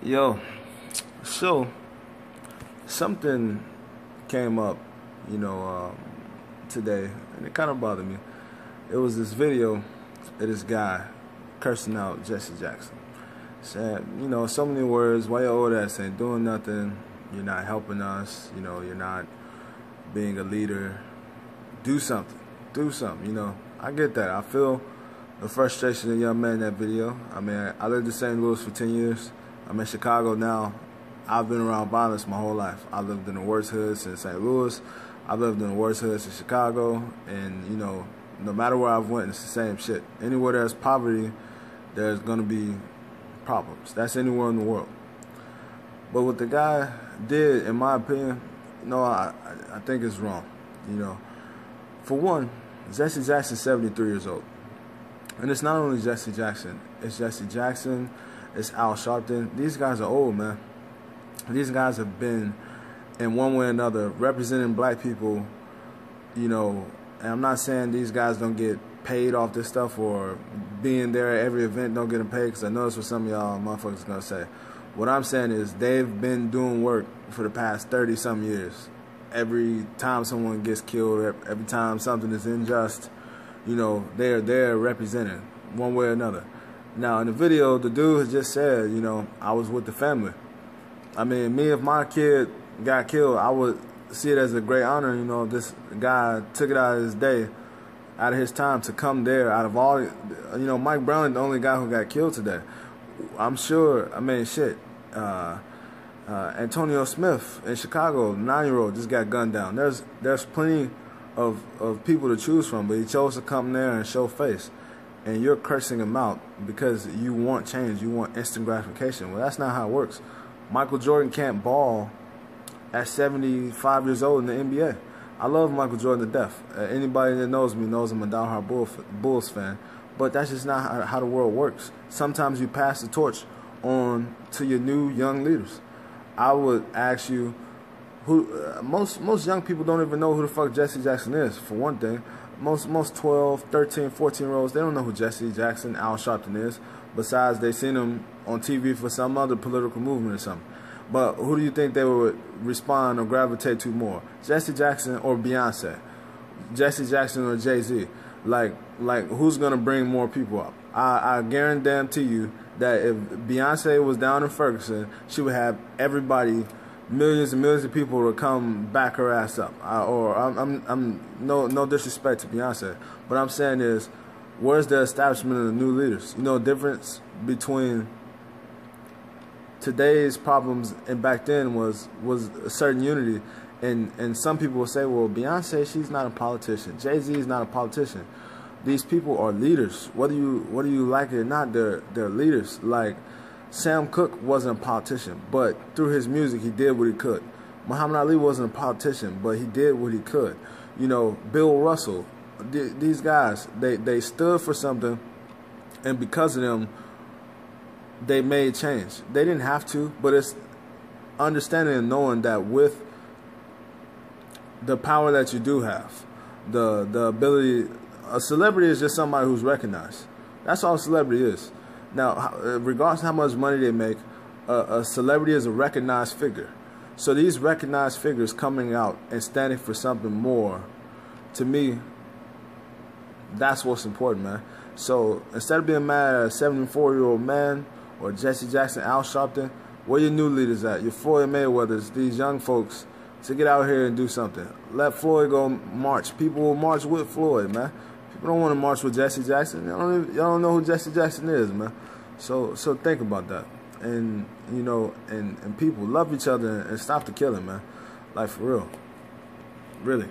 Yo, so something came up, you know, today, and it kind of bothered me. It was this video of this guy cursing out Jesse Jackson, saying, so many words. Why you owe that? Saying, doing nothing. You're not helping us. You're not being a leader. Do something. Do something. I get that. I feel the frustration of the young man in that video. I lived in St. Louis for 10 years. I'm in Chicago now. I've been around violence my whole life. I lived in the worst hoods in St. Louis. I lived in the worst hoods in Chicago. And, no matter where I've went, it's the same shit. Anywhere there's poverty, there's going to be problems. That's anywhere in the world. But what the guy did, in my opinion, I think it's wrong. For one, Jesse Jackson's 73 years old. And it's not only Jesse Jackson. It's Jesse Jackson. It's Al Sharpton. These guys are old, man. These guys have been, in one way or another, representing black people, and I'm not saying these guys don't get paid off this stuff or being there at every event don't get them paid, because I know that's what some of y'all motherfuckers going to say. What I'm saying is they've been doing work for the past 30-some years. Every time someone gets killed, every time something is unjust, they're representing one way or another. Now, in the video, the dude has just said, I was with the family. If my kid got killed, I would see it as a great honor. This guy took it out of his day, out of his time to come there. Out of all, Mike Brown, the only guy who got killed today. I'm sure, Antonio Smith in Chicago, 9-year-old, just got gunned down. There's plenty of people to choose from, but he chose to come there and show face. And you're cursing him out because you want change, you want instant gratification. Well, that's not how it works. Michael Jordan can't ball at 75 years old in the NBA. I love Michael Jordan to death. Anybody that knows me knows I'm a diehard Bulls fan. But that's just not how the world works. Sometimes you pass the torch on to your new young leaders. I would ask you, most young people don't even know who the fuck Jesse Jackson is, for one thing. Most 12, 13, 14-year-olds, they don't know who Jesse Jackson, Al Sharpton is, besides they seen him on TV for some other political movement or something. But who do you think they would respond or gravitate to more? Jesse Jackson or Beyonce? Jesse Jackson or Jay-Z? Like who's going to bring more people up? I guarantee you that if Beyonce was down in Ferguson, she would have everybody, millions and millions of people to come back her ass up. I'm no disrespect to Beyonce, but I'm saying is, where's the establishment of the new leaders? Difference between today's problems and back then was a certain unity, and some people will say, well, Beyonce, she's not a politician. Jay-Z is not a politician. These people are leaders. Whether you like it or not, they're leaders. Like Sam Cooke wasn't a politician, but through his music, he did what he could. Muhammad Ali wasn't a politician, but he did what he could. Bill Russell, these guys, they stood for something, and because of them, they made change. They didn't have to, but it's understanding and knowing that with the power that you do have, the ability, a celebrity is just somebody who's recognized. That's all a celebrity is. Now, regardless of how much money they make, a celebrity is a recognized figure. So these recognized figures coming out and standing for something more, to me, that's what's important, man. So instead of being mad at a 74-year-old man or Jesse Jackson, Al Sharpton, where your new leaders at? Your Floyd Mayweathers, these young folks, to get out here and do something. Let Floyd go march. People will march with Floyd, man. People don't want to march with Jesse Jackson. Y'all don't know who Jesse Jackson is, man. So think about that. And, and people love each other and stop the killing, man. Like, for real. Really.